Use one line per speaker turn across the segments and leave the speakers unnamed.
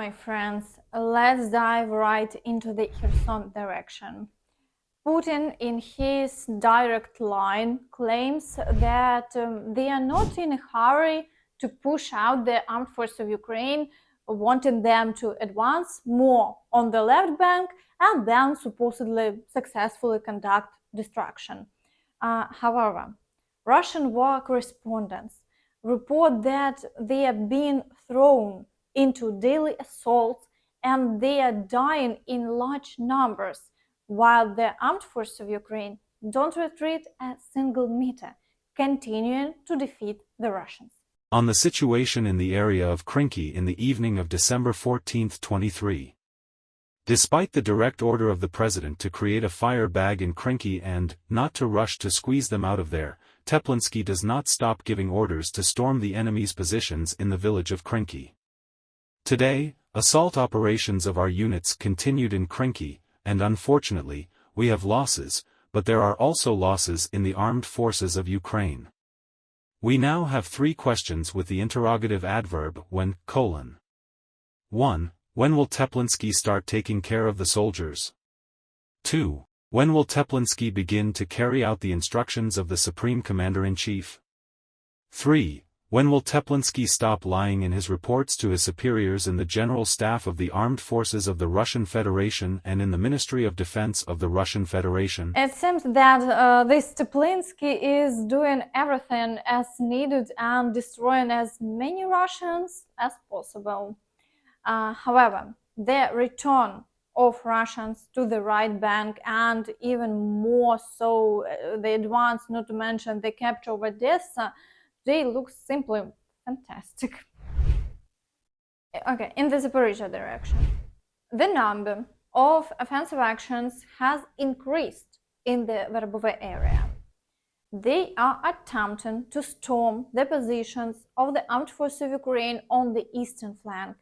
my friends, let's dive right into the Kherson direction. Putin, in his direct line, claims that they are not in a hurry to push out the armed forces of Ukraine, wanting them to advance more on the left bank and then supposedly successfully conduct destruction. However, Russian war correspondents report that they are being thrown into daily assaults and they are dying in large numbers, while the armed forces of Ukraine don't retreat a single meter, continuing to defeat the Russians.
On the situation in the area of Kreminna in the evening of December 14, 23. Despite the direct order of the president to create a fire bag in Kreminna and not to rush to squeeze them out of there, Teplynsky does not stop giving orders to storm the enemy's positions in the village of Kreminna. Today, assault operations of our units continued in Kreminna, and unfortunately, we have losses, but there are also losses in the armed forces of Ukraine. We now have 3 questions with the interrogative adverb when, 1. When will Teplynsky start taking care of the soldiers? 2. When will Teplynsky begin to carry out the instructions of the Supreme Commander-in-Chief? 3. When will Teplynsky stop lying in his reports to his superiors in the General Staff of the Armed Forces of the Russian Federation and in the Ministry of Defense of the Russian Federation?
It seems that this Teplynsky is doing everything as needed and destroying as many Russians as possible. However, the return of Russians to the right bank and even more so the advance, not to mention the capture of Odessa, they look simply fantastic. Okay, in the Zaporizhzhia direction, the number of offensive actions has increased in the Verbove area. They are attempting to storm the positions of the armed forces of Ukraine on the eastern flank,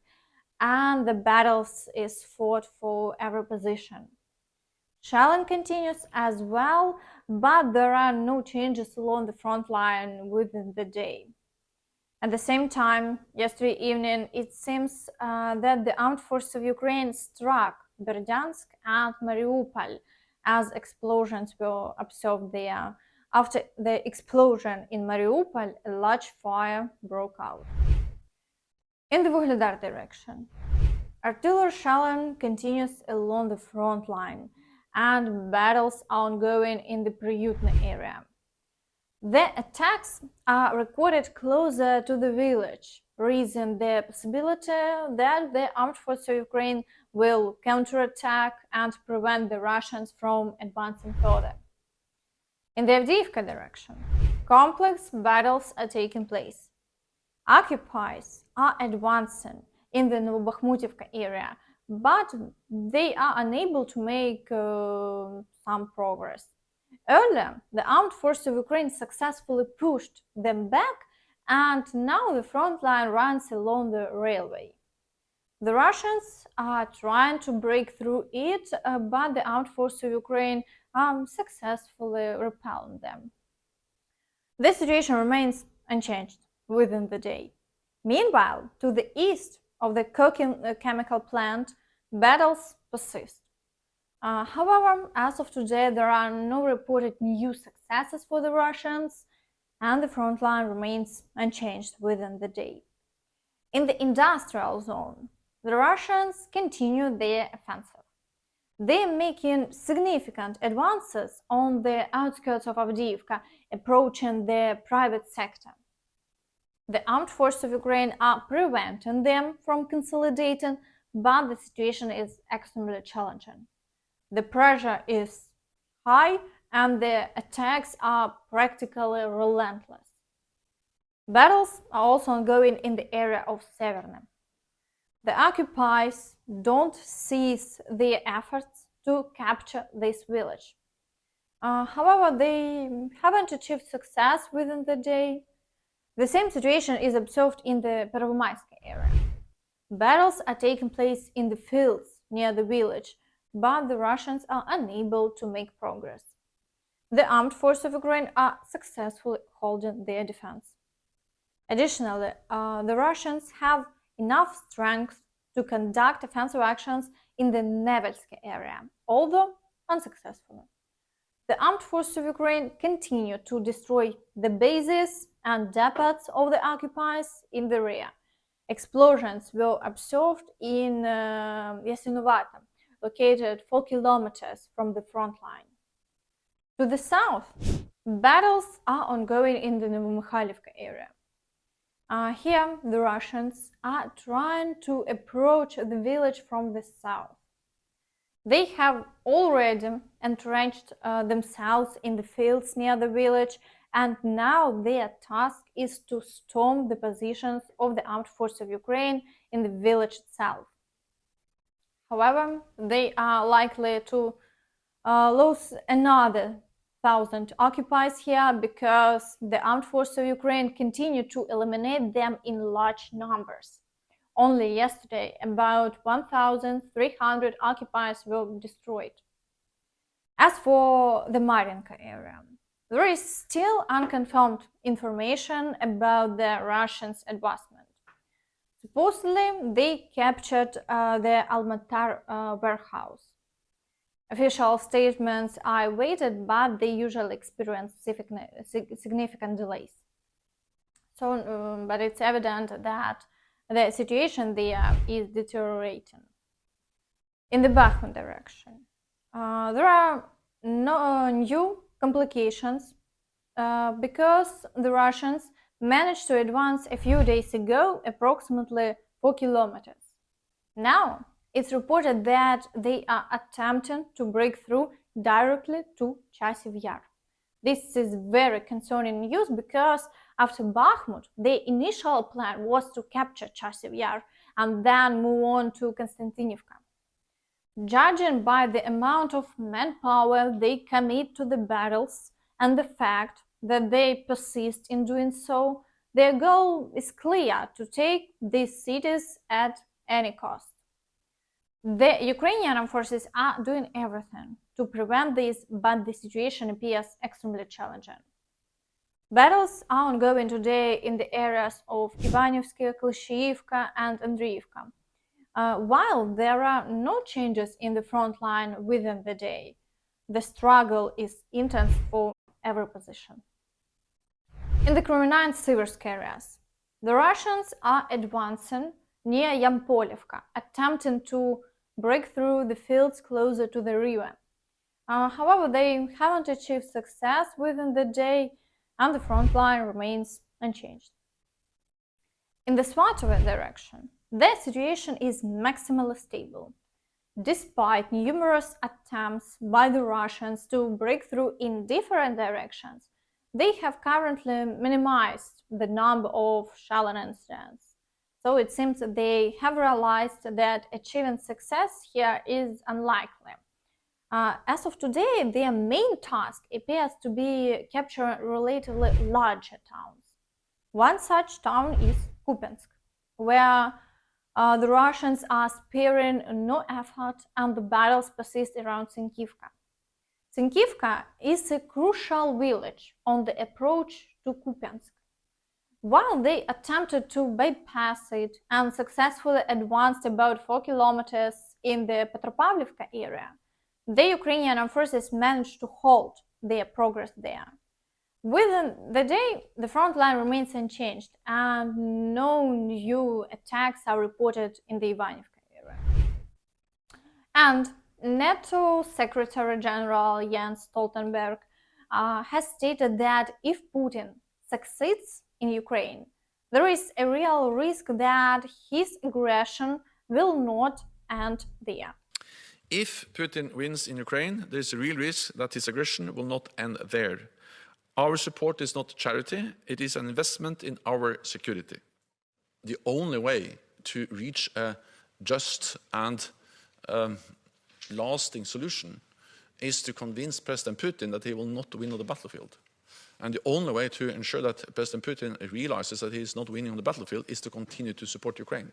and the battles is fought for every position. Shelling continues as well, but there are no changes along the front line within the day. At the same time, yesterday evening, it seems that the armed forces of Ukraine struck Berdiansk and Mariupol as explosions were observed there. After the explosion in Mariupol, a large fire broke out. In the Vuhledar direction, artillery shelling continues along the front line, and battles are ongoing in the Pryutne area. The attacks are recorded closer to the village, raising the possibility that the armed forces of Ukraine will counterattack and prevent the Russians from advancing further. In the Avdiivka direction, complex battles are taking place. Occupiers are advancing in the Novobakhmutivka area, but they are unable to make some progress. Earlier, the armed forces of Ukraine successfully pushed them back, and now the front line runs along the railway. The Russians are trying to break through it, but the armed forces of Ukraine are successfully repelling them. The situation remains unchanged within the day. Meanwhile, to the east of the coking chemical plant, battles persist. However, as of today, there are no reported new successes for the Russians, and the front line remains unchanged within the day. In the industrial zone, the Russians continue their offensive. They are making significant advances on the outskirts of Avdiivka, approaching the private sector. The armed forces of Ukraine are preventing them from consolidating, but the situation is extremely challenging. The pressure is high and the attacks are practically relentless. Battles are also ongoing in the area of Severne. The occupiers don't cease their efforts to capture this village. However, they haven't achieved success within the day. The same situation is observed in the Peril area. Battles are taking place in the fields near the village, but the Russians are unable to make progress. The armed forces of Ukraine are successfully holding their defense. Additionally, the Russians have enough strength to conduct offensive actions in the Novobakhmutivka area, although unsuccessfully. The armed forces of Ukraine continue to destroy the bases and depots of the occupiers in the area. Explosions were observed in Yasinovata, located 4 kilometers from the front line. To the south, battles are ongoing in the Novobakhmutivka area. Here, the Russians are trying to approach the village from the south. They have already entrenched themselves in the fields near the village, and now their task is to storm the positions of the armed forces of Ukraine in the village itself. However, they are likely to lose another 1,000 occupiers here because the armed forces of Ukraine continue to eliminate them in large numbers. Only yesterday, about 1,300 occupiers were destroyed. As for the Mariupol area, there is still unconfirmed information about the Russians' advancement. Supposedly, they captured the Almatar warehouse. Official statements are awaited, but they usually experience significant delays. But it's evident that the situation there is deteriorating. In the Bakhmut direction, there are no new complications because the Russians managed to advance a few days ago approximately 4 kilometers. Now, it's reported that they are attempting to break through directly to Chasiv Yar. This is very concerning news because after Bakhmut, the initial plan was to capture Chasiv Yar and then move on to Konstantinivka. Judging by the amount of manpower they commit to the battles and the fact that they persist in doing so, their goal is clear: to take these cities at any cost. The Ukrainian forces are doing everything to prevent this, but the situation appears extremely challenging. Battles are ongoing today in the areas of Ivanivske, Klishchiivka and Andriivka. While there are no changes in the front line within the day, the struggle is intense for every position. In the Kreminna and Siversk areas, the Russians are advancing near Yampolivka, attempting to break through the fields closer to the river. However, they haven't achieved success within the day, and the front line remains unchanged. In the Svatove direction, the situation is maximally stable. Despite numerous attempts by the Russians to break through in different directions, they have currently minimized the number of shelling incidents. So it seems that they have realized that achieving success here is unlikely. As of today, their main task appears to be capturing relatively larger towns. One such town is Kupiansk, where the Russians are sparing no effort and the battles persist around Teplynsky. Teplynsky is a crucial village on the approach to Kupiansk. While they attempted to bypass it and successfully advanced about 4 kilometers in the Petropavlivka area, the Ukrainian forces managed to halt their progress there. Within the day, the front line remains unchanged and no new attacks are reported in the Ivanivske area. And NATO Secretary-General Jens Stoltenberg has stated that if Putin succeeds in Ukraine, there is a real risk that his aggression will not end there.
If Putin wins in Ukraine, there is a real risk that his aggression will not end there. Our support is not charity, it is an investment in our security. The only way to reach a just and lasting solution is to convince President Putin that he will not win on the battlefield. And the only way to ensure that President Putin realizes that he is not winning on the battlefield is to continue to support Ukraine.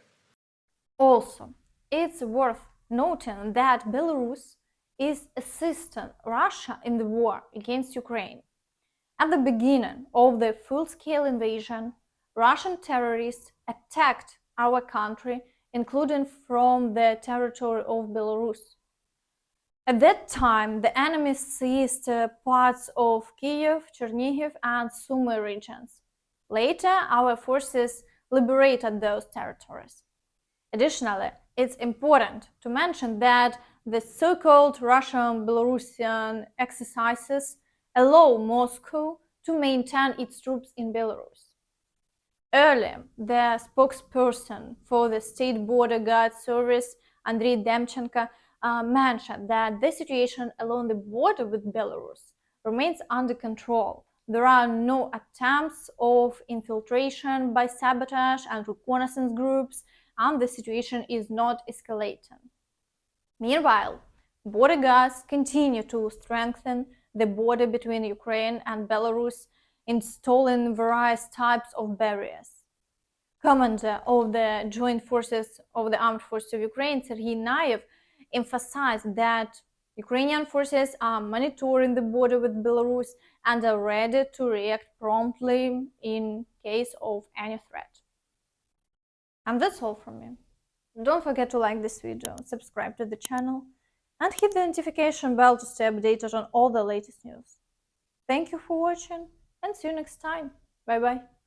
Also, it's worth noting that Belarus is assisting Russia in the war against Ukraine. At the beginning of the full-scale invasion, Russian terrorists attacked our country including from the territory of Belarus. At that time, the enemy seized parts of Kiev, Chernihiv, and Sumy regions. Later, our forces liberated those territories. Additionally, it's important to mention that the so-called Russian-Belarusian exercises allow Moscow to maintain its troops in Belarus. Earlier, the spokesperson for the State Border Guard Service, Andriy Demchenko, mentioned that the situation along the border with Belarus remains under control. There are no attempts of infiltration by sabotage and reconnaissance groups, and the situation is not escalating. Meanwhile, border guards continue to strengthen the border between Ukraine and Belarus, installing various types of barriers. Commander of the Joint Forces of the Armed Forces of Ukraine, Serhiy Nayev, emphasized that Ukrainian forces are monitoring the border with Belarus and are ready to react promptly in case of any threat. And that's all from me. Don't forget to like this video, subscribe to the channel, and hit the notification bell to stay updated on all the latest news. Thank you for watching, and see you next time. Bye bye.